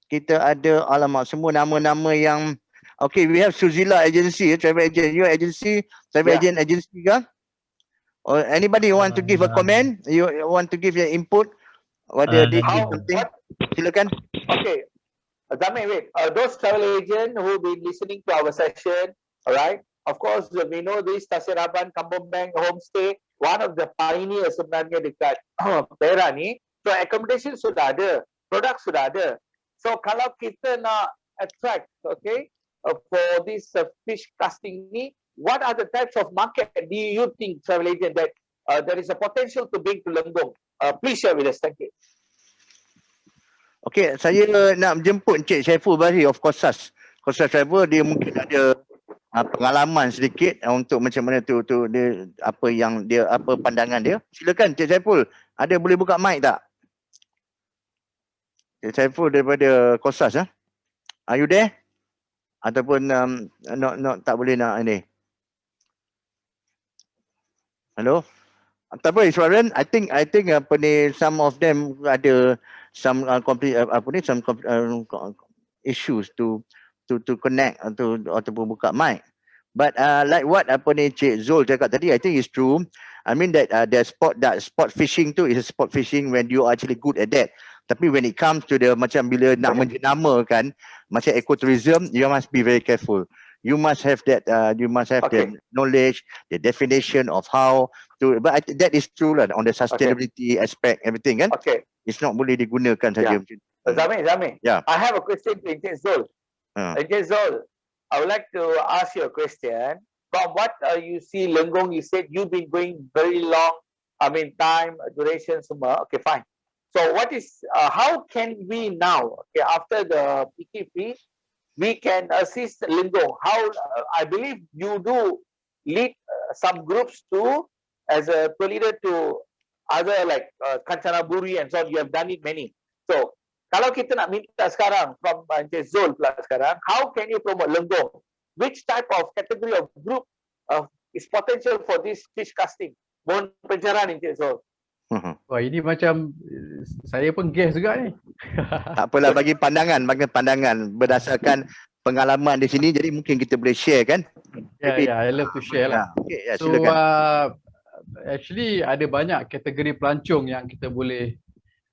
S2: kita ada alamak semua nama-nama yang okay, we have Suzila agency, travel agent. Your agency, travel
S1: Yeah.
S2: agency ke? Or anybody want to give a comment? You want to give your input? Whether they
S1: How,
S2: did something?
S1: what,
S2: Silakan.
S1: okay. Zamir, wait. Those travel agents who been listening to our session, all right? Of course, we know this Tasir Aban, Kampung Bank, Homestay, one of the pioneers sebenarnya dekat Perak ni. So accommodation sudah ada, produk sudah ada. So kalau kita nak attract, okay, for this fish casting ni, what are the types of market do you think, travel agent, that there is a potential to bring to Lenggong? Please share with us. Thank you.
S2: Okey, saya nak jemput Encik Syaiful Bahri of Kosas Travel. Dia mungkin ada pengalaman sedikit untuk macam mana tu dia apa yang dia apa pandangan dia. Silakan Encik Syaiful. Ada boleh buka mic tak? Encik Syaiful daripada Kosas Are you there? Ataupun not tak boleh nak ini. Hello? Tak apa, Iswaran. I think apa ni, some of them ada some issues to connect ataupun buka mic. But like what apa ni Cik Zul cakap tadi, I think it's true. I mean that sport fishing tu is a sport fishing when you are actually good at that. Tapi when it comes to the macam bila nak menjenamakan macam ecotourism, you must be very careful. You must have that the knowledge, the definition of how to, but that is true lah on the sustainability aspect, everything kan.
S1: Okay.
S2: It's not boleh digunakan saja.
S1: Zamir.
S2: Yeah.
S1: I have a question to Encik Zul. Encik Zul, I would like to ask you a question. From what you see Lenggong, you said you've been going very long, time, duration, semua. Okay, fine. So what is, how can we now, okay, after the PKP, we can assist Lenggong? How, I believe you do lead some groups too, as a tour leader to other like Kanchanaburi and so on. You have done it many. So, kalau kita nak minta sekarang from Encik Zul pula sekarang, how can you promote Lenggong? Which type of category of group is potential for this fish casting? Mohon pencerahan Encik Zul.
S5: Wah, ini macam saya pun guess juga ni.
S2: Tak apalah, bagi pandangan berdasarkan pengalaman di sini, jadi mungkin kita boleh share kan.
S5: I love to share lah.
S2: Okay,
S5: So actually ada banyak kategori pelancong yang kita boleh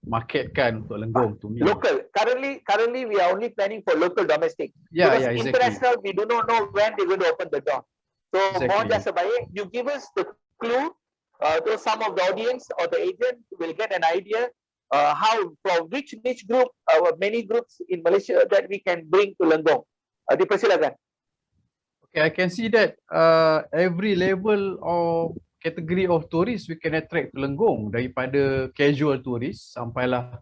S5: marketkan untuk Lenggong tu.
S1: Local. Currently we are only planning for local domestic.
S5: Yeah,
S1: Because
S5: exactly.
S1: international, we do not know when they're going to open the door. So mohon jasa baik, you give us the clue. So some of the audience or the agent will get an idea how, from which niche group, many groups in Malaysia that we can bring to Lenggong. Dipersilakan.
S5: Okay, I can see that every level of category of tourists we can attract to Lenggong, daripada casual tourist sampailah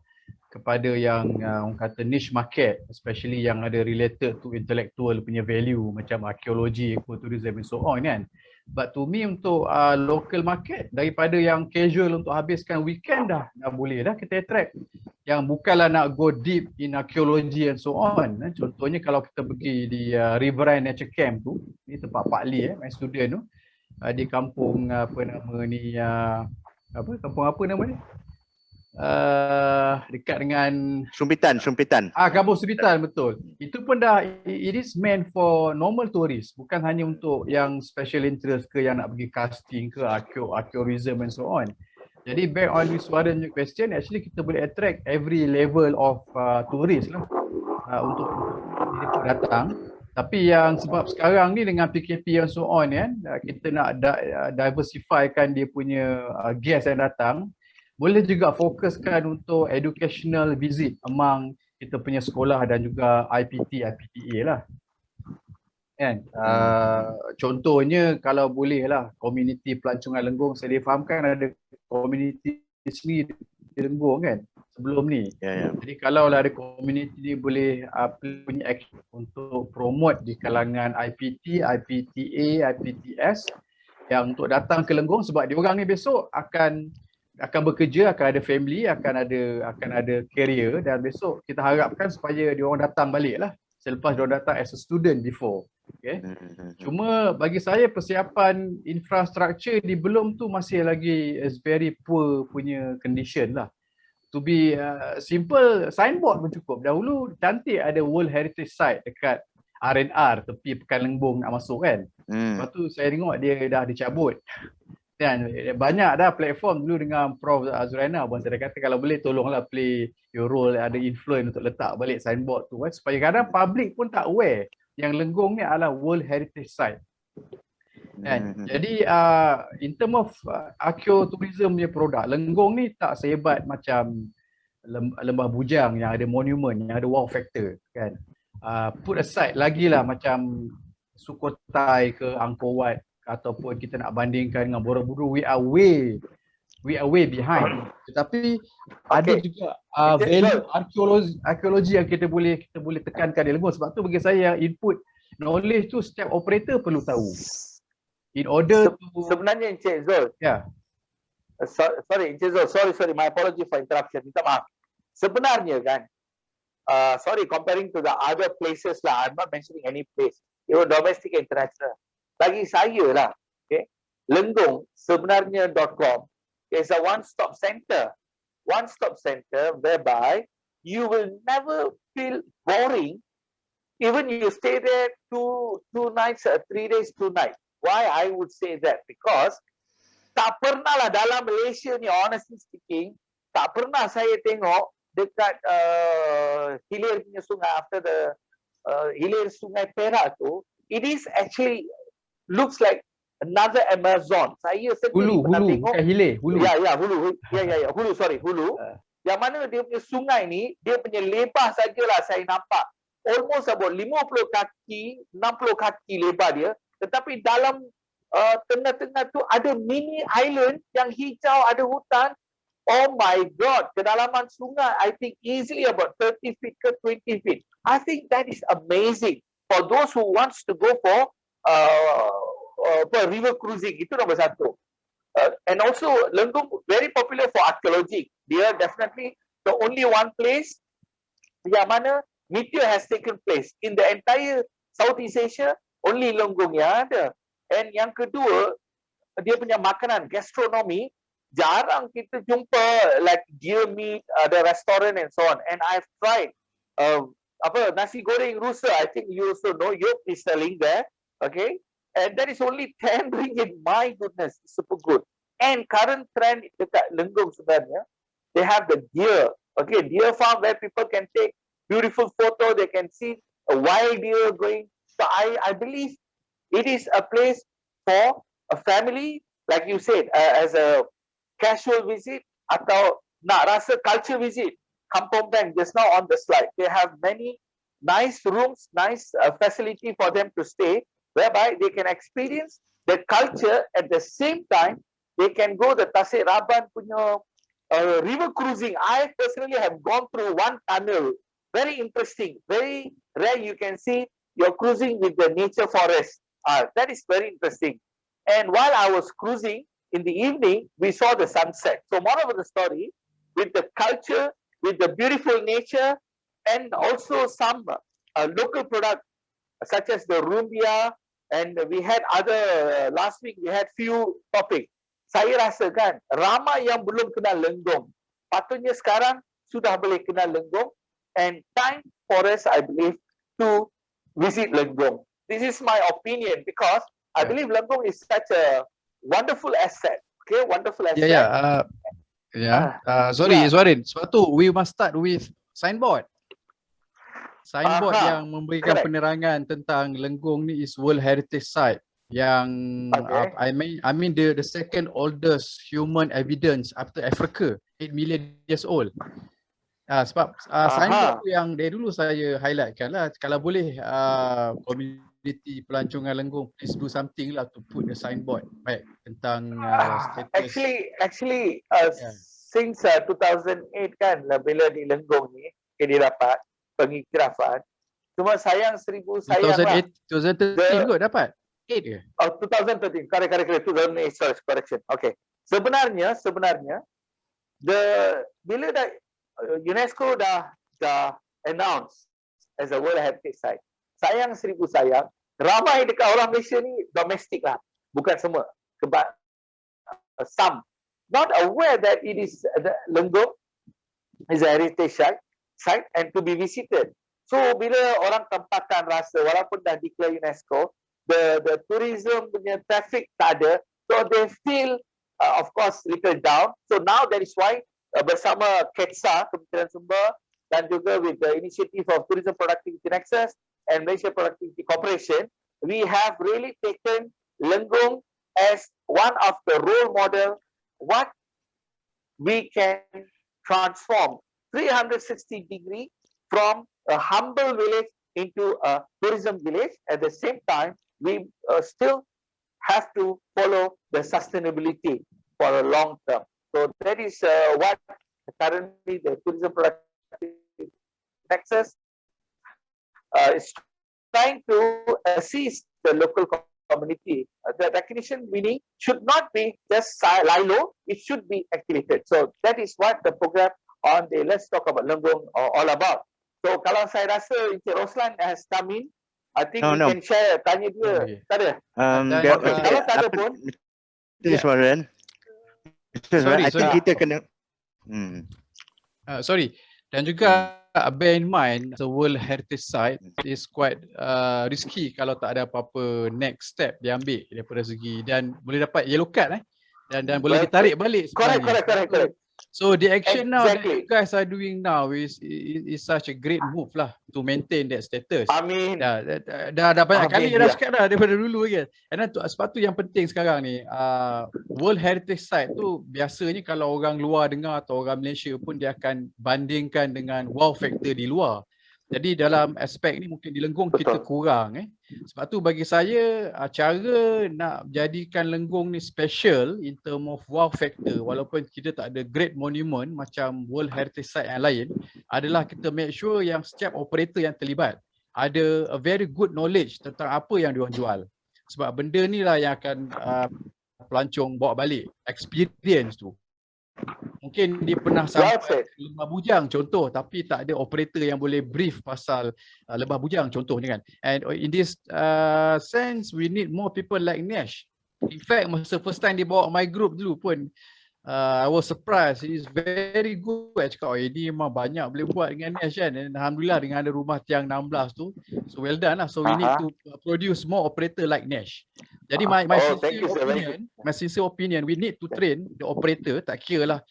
S5: kepada yang orang kata niche market, especially yang ada related to intellectual punya value macam arkeologi, ecotourism and so on kan. But to me untuk local market, daripada yang casual untuk habiskan weekend dah boleh dah kita attract. Yang bukanlah nak go deep in archaeology and so on. Contohnya kalau kita pergi di Riverine Nature Camp tu, ni tempat Pak Lee my student tu, di kampung kampung apa nama ni? Dekat dengan
S2: Sumpitan.
S5: Kampung Sumpitan, betul. Itu pun dah, it is meant for normal tourist, bukan hanya untuk yang special interest ke, yang nak pergi casting ke, archaeorism and so on. Jadi back on this one question, actually kita boleh attract every level of tourist lah untuk datang. Tapi yang sebab sekarang ni dengan PKP and so on kan, kita nak diversifykan dia punya guest yang datang, boleh juga fokuskan untuk educational visit among kita punya sekolah dan juga IPT, IPTA lah. Kan? Contohnya kalau boleh lah, komuniti pelancongan Lenggong, saya difahamkan ada komuniti sendiri di Lenggong kan sebelum ni. Jadi kalau lah ada komuniti ni boleh punya action untuk promote di kalangan IPT, IPTA, IPTS yang untuk datang ke Lenggong, sebab diorang ni besok akan bekerja, akan ada family, akan ada career, dan besok kita harapkan supaya diorang datang balik lah selepas diorang datang as a student before. Okay. Cuma bagi saya persiapan infrastructure di Belum tu masih lagi is very poor punya condition lah. To be simple, signboard pun cukup. Dahulu cantik ada World Heritage Site dekat R&R tepi Pekan Lengbong nak masuk kan. Lepas tu saya tengok dia dah dicabut. Dan banyak dah platform dulu dengan Prof Azraina pun saya kata kalau boleh tolonglah play your role, ada influence untuk letak balik signboard tu kan, supaya kadang public pun tak aware yang Lenggong ni adalah World Heritage Site. Kan? Jadi in term of archaeotourism punya produk, Lenggong ni tak sehebat macam Lembah Bujang yang ada monument, yang ada wow factor kan. Put aside lagilah macam Sukhothai ke Angkor Wat, ataupun kita nak bandingkan dengan Borobudur, we are way behind. Tetapi ada juga value arkeologi yang kita boleh tekankan di Lenggong. Sebab tu bagi saya input knowledge tu setiap operator perlu tahu. In order to
S1: sebenarnya Encik Zul.
S5: Ya.
S1: Sorry Encik Zul, sorry, my apology for interruption. Minta maaf. Sebenarnya kan, sorry, comparing to the other places lah, I'm not mentioning any place, even domestic and international. Bagi saya lah, okay, Lenggong sebenarnya.com is a one-stop center whereby you will never feel boring even you stay there two nights, 3 days, 2 nights. Why I would say that? Because tak pernah lah dalam Malaysia ni, honestly speaking, tak pernah saya tengok dekat hilir punya sungai, after the hilir sungai Perak tu, it is actually looks like another Amazon. Saya sendiri pernah tengok.
S5: Bukan hilir, hulu.
S1: Hulu, sorry, hulu. Yang mana dia punya sungai ni, dia punya lebar sajalah saya nampak. Almost about 50 kaki, 60 kaki lebar dia. Tetapi dalam tengah-tengah tu ada mini island yang hijau, ada hutan. Oh my God, kedalaman sungai I think easily about 30 feet ke 20 feet. I think that is amazing for those who wants to go for river cruising. Itu nombor satu. And also Lenggong very popular for archaeology. They are definitely the only one place yang mana meteor has taken place in the entire Southeast Asia. Only Lenggong yang ada. And yang kedua, dia punya makanan, gastronomy, jarang kita jumpa like deer meat, ada restaurant and so on. And I've tried nasi goreng rusa. I think you also know, Yop is selling there. Okay, and that is only 10 ringgit. My goodness, super good. And current trend dekat Lenggong sebenarnya, they have the deer. Okay, deer farm where people can take beautiful photo. They can see a wild deer going. So I believe it is a place for a family, like you said, as a casual visit atau nak rasa culture visit. Kampong Bang just now on the slide, they have many nice rooms, nice facility for them to stay, whereby they can experience the culture at the same time. They can go the Tasik Raban punya river cruising. I personally have gone through one tunnel. Very interesting, very rare. You can see you're cruising with the nature forest. That is very interesting. And while I was cruising in the evening, we saw the sunset. So moreover the story, with the culture, with the beautiful nature, and also some local product such as the rumbia, and we had other, last week we had few topics. Saya rasa kan, ramai yang belum kenal Lenggong. Patutnya sekarang sudah boleh kenal Lenggong, and time for us, I believe, to visit Lenggong. This is my opinion, because I believe Lenggong is such a wonderful asset. Okay, wonderful asset.
S5: Sorry, sebab tu we must start with signboard. Signboard yang memberikan penerangan tentang Lenggong ni is World Heritage Site. Yang I mean the second oldest human evidence after Africa, 8 million years old. Sebab signboard tu yang dari dulu saya highlightkan lah. Kalau boleh community pelancongan Lenggong, please do something lah to put the signboard back tentang status.
S1: Actually, since 2008 kan, bila di Lenggong ni dia dapat pengiktirafan. Cuma sayang
S5: 2013 kot dapat. 8 ke?
S1: 2013. Correct. 2008, sorry, correction. Okay. Sebenarnya bila dah UNESCO dah announce as a World Heritage Site. Sayang seribu sayang, ramai dekat orang Malaysia ni domestik lah, bukan semua. Some not aware that it is Lenggong is a heritage site and to be visited. So bila orang tempatkan rasa, walaupun dah declare UNESCO, the tourism punya traffic tak ada, so they feel of course little down. So now that is why bersama KETSA, Kementerian Sumber, dan juga with the initiative of Tourism Productivity Nexus and Malaysia Productivity Corporation, we have really taken Lenggong as one of the role model what we can transform 360 degree from a humble village into a tourism village. At the same time, we still have to follow the sustainability for a long term. So that is what currently the Tourism Productivity Nexus is trying to assist the local community. The recognition meaning should not be just lie low, it should be activated. So that is what the program on the Let's Talk About Lenggong all about. So kalau saya rasa Encik Roslan has come in, I think we can share, tanya dia.
S5: Okay.
S1: Tak ada?
S5: Kalau
S1: tak ada pun.
S2: Sorry, I think kita kena
S5: sorry. Dan juga bear in mind, the World Heritage Site is quite risky kalau tak ada apa-apa next step diambil daripada segi, dan boleh dapat yellow card dan boleh ditarik balik sebenarnya. Correct. So the action now that you guys are doing now is such a great move lah to maintain that status.
S1: Amin.
S5: Dah banyak kali dah cakap dah daripada dulu kan. Dan sebab tu yang penting sekarang ni, World Heritage Site tu biasanya kalau orang luar dengar atau orang Malaysia pun dia akan bandingkan dengan wow factor di luar. Jadi dalam aspek ni mungkin di Lenggong kita kurang. Sebab tu bagi saya cara nak jadikan Lenggong ni special in term of wow factor, walaupun kita tak ada great monument macam World Heritage Site yang lain, adalah kita make sure yang setiap operator yang terlibat ada a very good knowledge tentang apa yang diorang jual. Sebab benda ni lah yang akan pelancong bawa balik, experience tu. Mungkin dia pernah sampai Lembah Bujang contoh, tapi tak ada operator yang boleh brief pasal Lembah Bujang contohnya kan. And in this sense, we need more people like Nesh. In fact, masa first time dia bawa my group dulu pun, I was surprised. He is very good. Saya cakap, ini memang banyak boleh buat dengan Nesh kan. And Alhamdulillah dengan ada rumah tiang 16 tu, so well done lah. So we need to produce more operator like Nesh. Jadi my sincere opinion, we need to train the operator, tak kira lah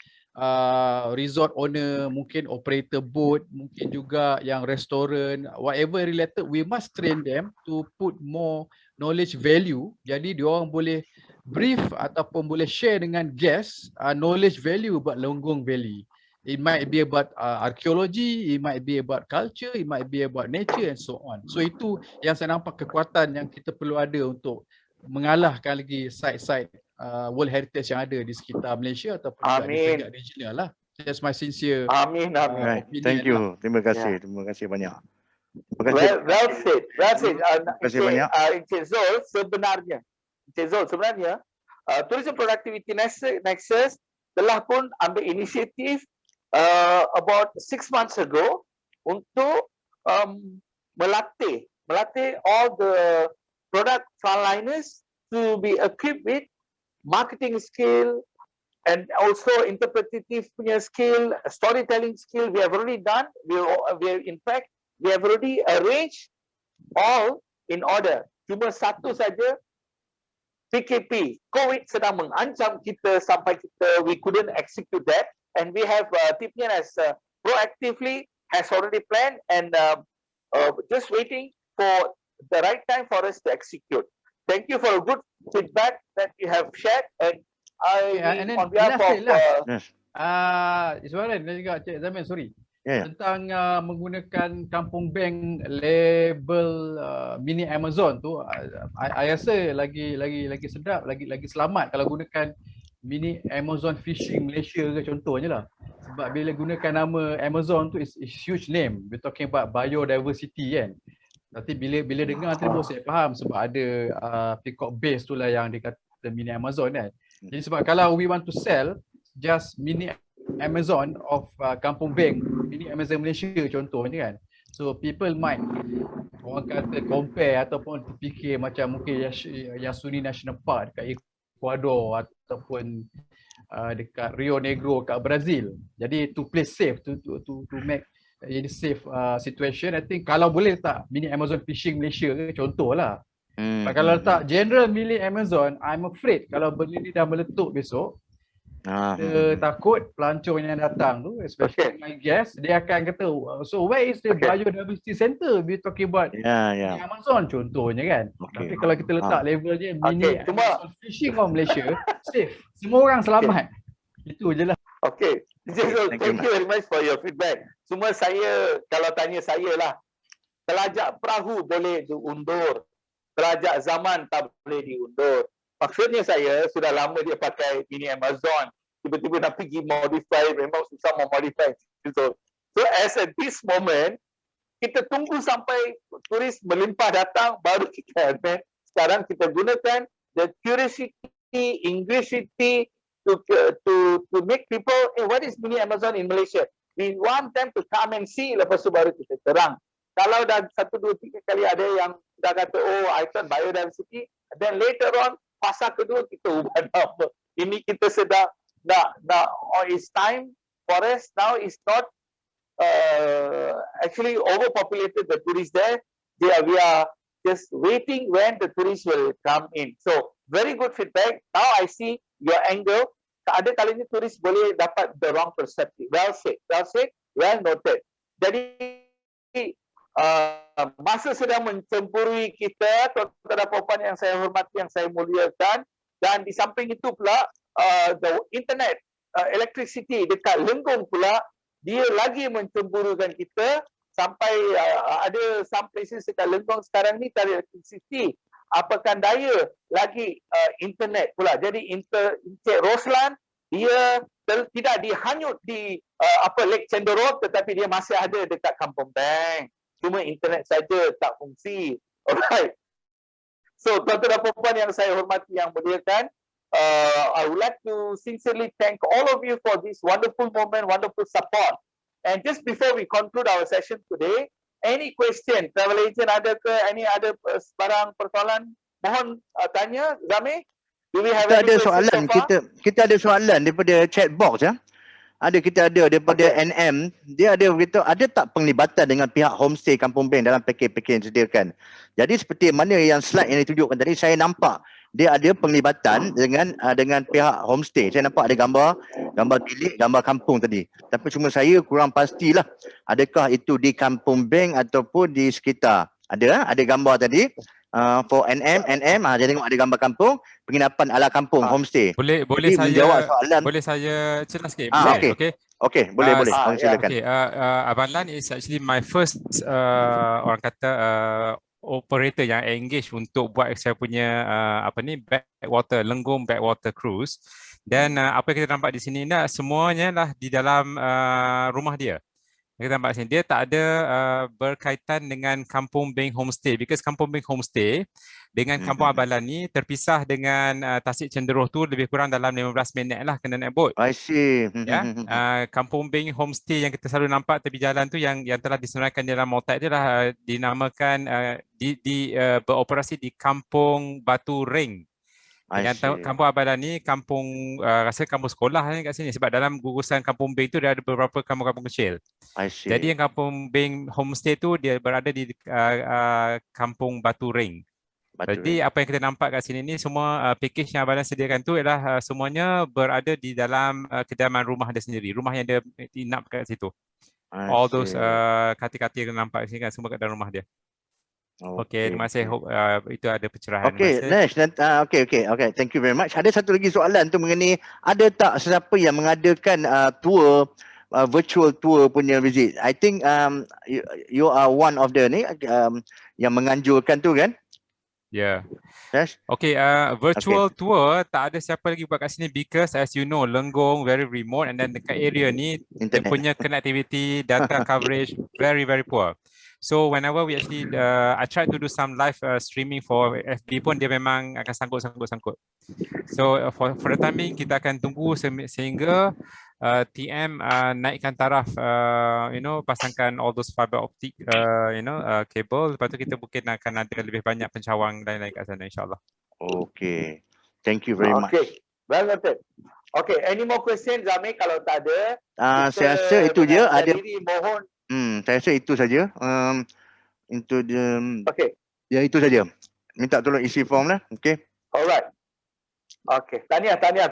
S5: resort owner, mungkin operator boat, mungkin juga yang restoran, whatever related, we must train them to put more knowledge value. Jadi diorang boleh brief ataupun boleh share dengan guests knowledge value about Lenggong Valley. It might be about archaeology, it might be about culture, it might be about nature and so on. So itu yang saya nampak kekuatan yang kita perlu ada untuk mengalahkan lagi site-site World Heritage yang ada di sekitar Malaysia ataupun di peringkat regional lah. That's my sincere
S2: Right. Thank you. Terima kasih banyak. Terima kasih.
S1: Well said.
S2: Terima kasih banyak.
S1: Encik Zul, sebenarnya Tourism Productivity Nexus telah pun ambil inisiatif about 6 months ago untuk melatih all the product frontliners to be equipped with marketing skill and also interpretative punya skill, storytelling skill. We have already done. We have already arranged all in order. Cuma satu saja, PKP, COVID sedang mengancam kita sampai we couldn't execute that, and we have TPN has proactively has already planned and just waiting for the right time for us to execute. Thank you for a good feedback that you have shared, and on behalf of
S5: Iswaran dan juga Cik Zaman, tentang menggunakan Kampung Bank label mini Amazon tu, I rasa lagi sedap, lagi selamat kalau gunakan mini Amazon Fishing Malaysia ke contohnya lah. Sebab bila gunakan nama Amazon tu is huge name. We're talking about biodiversity kan. Tapi bila dengar tu saya faham sebab ada peacock base tu lah yang dikata mini Amazon kan. Jadi sebab kalau we want to sell just mini Amazon of Kampung Bank, mini Amazon Malaysia contohnya kan. So people might orang kata compare ataupun terfikir macam mungkin Yasuni National Park dekat Ecuador ataupun dekat Rio Negro kat Brazil. Jadi to play safe, to make in safe situation, I think kalau boleh letak mini Amazon Fishing Malaysia ke contohlah. Kalau letak general mini Amazon, I'm afraid kalau benda ni dah meletup besok, takut pelancong yang datang tu, especially my guest, dia akan kata, so where is the biodiversity center we talking about di Amazon contohnya kan. Tapi kalau kita letak levelnya mini Amazon Fishing of Malaysia, safe, semua orang selamat. Itu je lah.
S1: Okay, thank you very much for your feedback. Cuma saya, kalau tanya saya lah, telajak perahu boleh diundur, telajak zaman tak boleh diundur. Maksudnya saya sudah lama dia pakai mini Amazon, tiba-tiba nak pergi modify, memang susah memodify. So as at this moment, kita tunggu sampai turis melimpah datang, baru kita admit. Sekarang kita gunakan the curiosity, Englishity to make people, what is mini Amazon in Malaysia? We want them to come and see, lepas tu baru kita terang. Kalau dah 1, 2, 3 kali ada yang dah kata, oh I thought biodiversity, then later on, fasa kedua kita ubah nama. Ini kita sedang it's time. Forest now is not actually overpopulated. The tourists there, we are just waiting when the tourists will come in. So very good feedback. Now I see your angle. Ada kalinya turis boleh dapat the wrong perspective. Well said, well noted. Jadi masa sedang mencemburui kita, tuan-tuan dan puan yang saya hormati, yang saya muliakan, dan di samping itu pula the internet, electricity dekat Lenggong pula, dia lagi mencemburukan kita sampai ada some places dekat Lenggong sekarang ni tak ada electricity. Apakan daya lagi internet pula. Jadi Encik Roslan, dia tidak dihanyut di Lake Cenderot, tetapi dia masih ada dekat Kampung Beng. Cuma internet saja tak fungsi. Alright. So tuan-tuan dan puan yang saya hormati, yang muliakan, I would like to sincerely thank all of you for this wonderful moment, wonderful support. And just before we conclude our session today, any question, travel agent ada ke, any other barang persoalan? Mohon tanya, Zami. Do we have
S2: kita
S1: any
S2: ada
S1: questions
S2: soalan,
S1: so far?
S2: kita ada soalan daripada chat box ya. Kita ada daripada NM, dia ada beritahu ada tak penglibatan dengan pihak homestay Kampung Beng dalam pakej-pakej yang disediakan. Jadi seperti mana yang slide yang ditunjukkan tadi, saya nampak dia ada penglibatan dengan pihak homestay. Saya nampak ada gambar bilik, gambar kampung tadi. Tapi cuma saya kurang pastilah adakah itu di Kampung Beng ataupun di sekitar. Ada gambar tadi. For NM, saya tengok ada gambar kampung, penginapan ala kampung, homestay.
S6: Boleh
S2: saya menjawab soalan.
S6: Boleh saya celas sikit?
S2: Okay, boleh. Silakan.
S6: Abang Lan is actually my first orang kata operator yang engage untuk buat saya punya Lenggong backwater cruise. Dan apa yang kita nampak di sini ni semuanya lah di dalam rumah dia. Kita nampak sini, dia tak ada berkaitan dengan Kampung Beng Homestay, because Kampung Beng Homestay dengan Kampung Abalan ni terpisah dengan Tasik Cenderoh tu lebih kurang dalam 15 minit lah kena naik bot.
S2: I see.
S6: Ya, Kampung Beng Homestay yang kita selalu nampak tepi jalan tu yang telah disenaraikan dalam motak dia lah dinamakan beroperasi di Kampung Batu Ring. Yang Kampung Abalan ni kampung rasa kampung sekolah ni kat sini, sebab dalam gugusan Kampung Beng tu dia ada beberapa kampung-kampung kecil. Jadi yang Kampung Beng Homestay tu dia berada di Kampung Batu Ring. Jadi apa yang kita nampak kat sini ni semua package yang Abalan sediakan tu ialah semuanya berada di dalam kediaman rumah dia sendiri, rumah yang dia inap kat situ. All those kati-kati yang nampak sini kan semua kat dalam rumah dia. Okay, terima kasih. Hope itu ada pencerahan.
S2: Okay, next. Okay. Thank you very much. Ada satu lagi soalan tu mengenai ada tak sesiapa yang mengadakan tour, virtual tour punya visit. I think you are one of the ni yang menganjurkan tu kan?
S6: Yeah.
S2: Yes.
S6: Okay, virtual tour tak ada siapa lagi buat kat sini because as you know Lenggong very remote and then dekat area ni dia punya connectivity, data coverage very poor. So whenever we actually, I try to do some live streaming for FB pun dia memang akan sangkut. So for the time being kita akan tunggu sehingga TM naikkan taraf, pasangkan all those fiber optic, cable. Lepas tu kita mungkin akan ada lebih banyak pencawang lain-lain kat sana, insyaAllah.
S2: Okay. Thank you very much.
S1: Okay, well noted. Okay, any more questions, Zamir? Kalau tak ada,
S2: Saya rasa itu je. Ada.
S1: diri mohon.
S2: Saya rasa itu saja. Into the.
S1: Okay.
S2: Ya, itu saja. Minta tolong isi form lah. Okay.
S1: Alright. Okay, tahniah.